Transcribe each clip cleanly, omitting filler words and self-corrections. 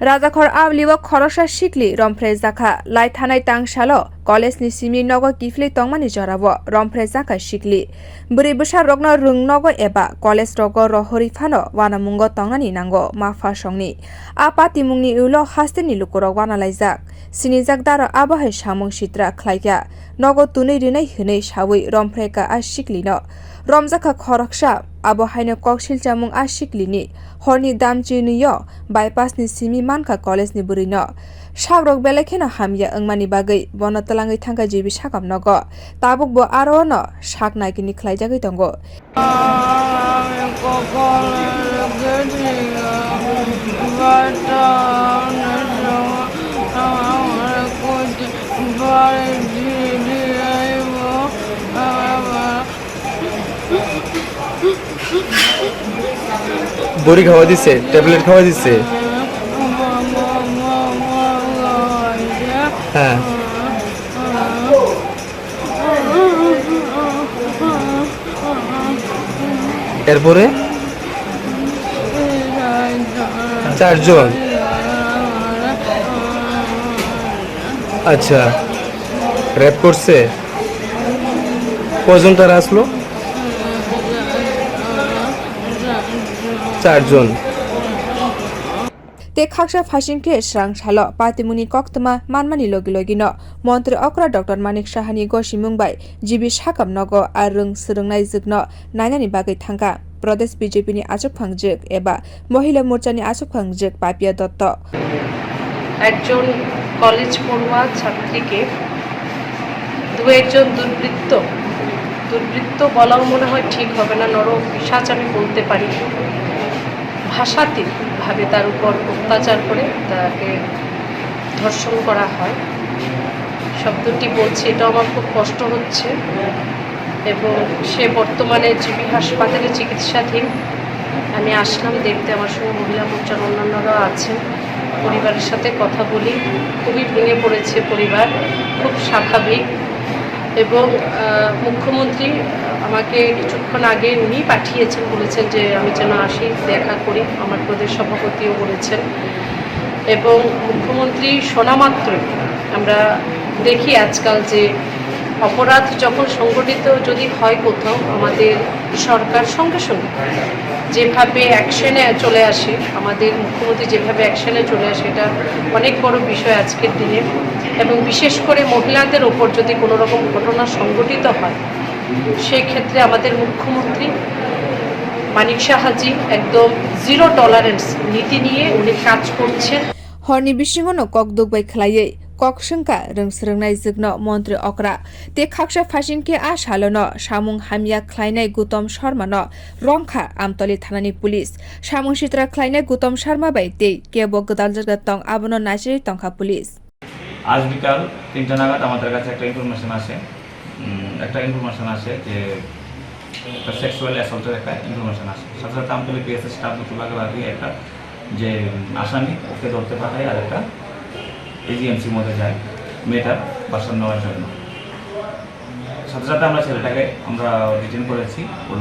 राजाखर आवलिव खरसा सिकली रमफ्रे जाखा लाई थानाय तांसालो कलेजनि सिमि नगो किफले तंमानि जराबो रमफ्रे जाखा सिकली बुरै बोसा रगनो रुंनगो एबा कलेज रगो रहरि फानो वानामुंगो तंनानि नांगो माफा संनि आपाति मुंनि उलो हास्तेनि लुकुरग वानालायजाक सिनिजाक दार आबहाय सामुं सित्रा ख्लाइया नगो तुनै रिनै हनै सावै रमफ्रेका आ सिकलिनो रमजाखा खरकसा आबहायनो कक्सिल जामुं आ सिकलिनि हरनि दामचिनियो बाइपासनि सिमि मानका कलेजनि बुरैनो साग्रक बेलेखेनो हामिया अंमानि बागै बनो तलाङै थांगा जिबि सागाम नगो ताबुकबो आरो न साग नागिनि ख्लाइजागै दंगो বড়ি খাওয়া দিছে ট্যাবলেট খাওয়া দিছে হ্যাঁ এরপরে 4 জন আচ্ছা র‍্যাপ করছে কয়জন তারা আসলো 4 জন ते खाक्सा फासिंके स्रां सालो पातिमुनि कक्तमा मानमानि लगी लगिनो मन्त्री अक्रा डॉक्टर मानिक साहानि गसिमुंबाय जिबि साकाम नगो आरुं सुरुंनाय जुगनो नायनानि बागै थांगा प्रदेश बीजेपीनि आचुकफांजुग एबा महिला मोर्चानि आचुकफांजुग पापिया दत्त একজন কলেজ পড়ুয়া ছাত্রীকে একজন দুর্বৃত্ত বলাও মনে হয় ঠিক হবে না নর পিশাচ আমি বলতে পারি ভাষাতীত ভাবে তার উপর অত্যাচার করে তাকে ধর্ষণ করা হয় শব্দটি বলছি এটা আমার খুব কষ্ট হচ্ছে এবং সে বর্তমানে জিবি হাসপাতালে চিকিৎসাধীন আমি আসলাম দেখতে আমার সঙ্গে মহিলা মোর্চার অন্যান্যরা আছেন পরিবারের সাথে কথা বলি খুবই ভেঙে পড়েছে পরিবার খুব স্বাভাবিক এবং মুখ্যমন্ত্রী আমাকে কিছুক্ষণ আগে উনি পাঠিয়েছেন বলেছেন যে আমি যেন আসি দেখা করি আমার প্রদেশ সভাপতিও বলেছেন এবং মুখ্যমন্ত্রী শোনা মাত্রই আমরা দেখি আজকাল যে অপরাধ যখন সংগঠিত যদি হয় কোথাও আমাদের সরকার সঙ্গে সঙ্গে যেভাবে অ্যাকশনে চলে আসে আমাদের মুখ্যমন্ত্রী যেভাবে অ্যাকশনে চলে আসে এটা অনেক বড় বিষয় আজকের দিনে এবং বিশেষ করে মহিলাদের ওপর যদি কোনো রকম ঘটনা সংগঠিত হয় সেই ক্ষেত্রে আমাদের মুখ্যমন্ত্রী মানিক সাহাজি একদম জিরো টলারেন্স নীতি নিয়ে উনি কাজ করছেন हरनि बिसिङनो कक दुगबाय खलायै कक संका रोंस्रोंनाय जुगनो मन्त्री अक्रा ते खाक्सा फासिंके आ सालोनो सामुं हामिया ख्लायनाय गुतम शर्मानो रंखा आमतली थानानि पुलिस सामुं सित्रा ख्लायनाय गुतम शर्मा बाय ते केबो गदाल जगत तंग आबनो नासिरि तंखा पुलिस আজ বিকাল 3টা নাগাদ আমাদের কাছে একটা ইনফরমেশন আসে যে একটা সেক্সুয়াল অ্যাসল্টের একটা ইনফরমেশন আসে সাথে সাথে আমতলী পিএসএস স্টাফ বিভাগে একটা যে আসামি ওকে ধরতে পাঠায় আর একটা এজিএমসির মধ্যে যায় মেয়েটার বাসন নেওয়ার জন্য সাথে সাথে আমরা ছেলেটাকে আমরা ডিটেইন করেছি ওর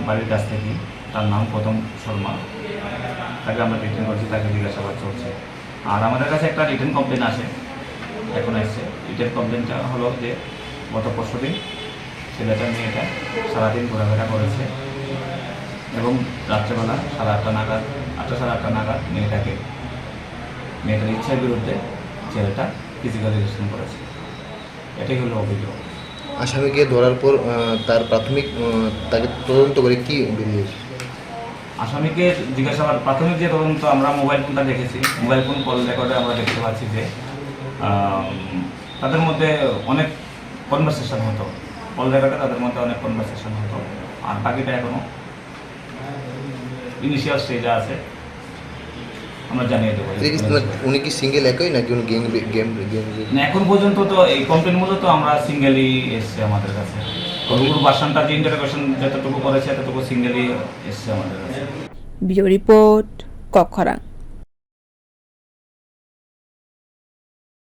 বাড়ির কাছ থেকে তার নাম প্রথম শর্মা তাকে আমরা ডিটেইন করেছি তাকে জিজ্ঞাসাবাদ চলছে আর আমাদের কাছে একটা রিটেন কমপ্লেন আসে এখন এসছে রিটেন কমপ্লেনটা হলো যে গত পরশুদিন ছেলেটা মেয়েটা সারাদিন ঘোরাফেরা করেছে এবং রাত্রেবেলা 8:30 নাগাদ মেয়েটার ইচ্ছার বিরুদ্ধে ছেলেটা ফিজিক্যাল রিলেশন করেছে এটাই হলো অভিযোগ আসামিকে ধরার পর তার প্রাথমিক তাকে তদন্ত করে কি বেরিয়েছে আসামিকে জিজ্ঞাসাবাদ প্রাথমিক যে তদন্ত আমরা মোবাইল ফোনটা দেখেছি মোবাইল ফোন কল রেকর্ডে আমরা দেখতে পাচ্ছি যে তাদের মধ্যে অনেক কনভারসেশন হতো কল রেকর্ডে তাদের মধ্যে অনেক কনভারসেশন হতো আর বাকিটা এখনো ইনিশিয়াল স্টেজে আছে আমরা জানিয়ে দেবো উনি কি সিঙ্গেল একই নাকি উনি গেম না এখন পর্যন্ত তো এই কমপ্লেন তো আমরা সিঙ্গেলই এসছে আমাদের কাছে ওর ভার্সনটা যে ইন্টারোগেশন যতটুকু করেছে ততটুকু সিঙ্গেলই এসছে আমাদের কাছে ভিডিও রিপোর্ট কক্ষরাং।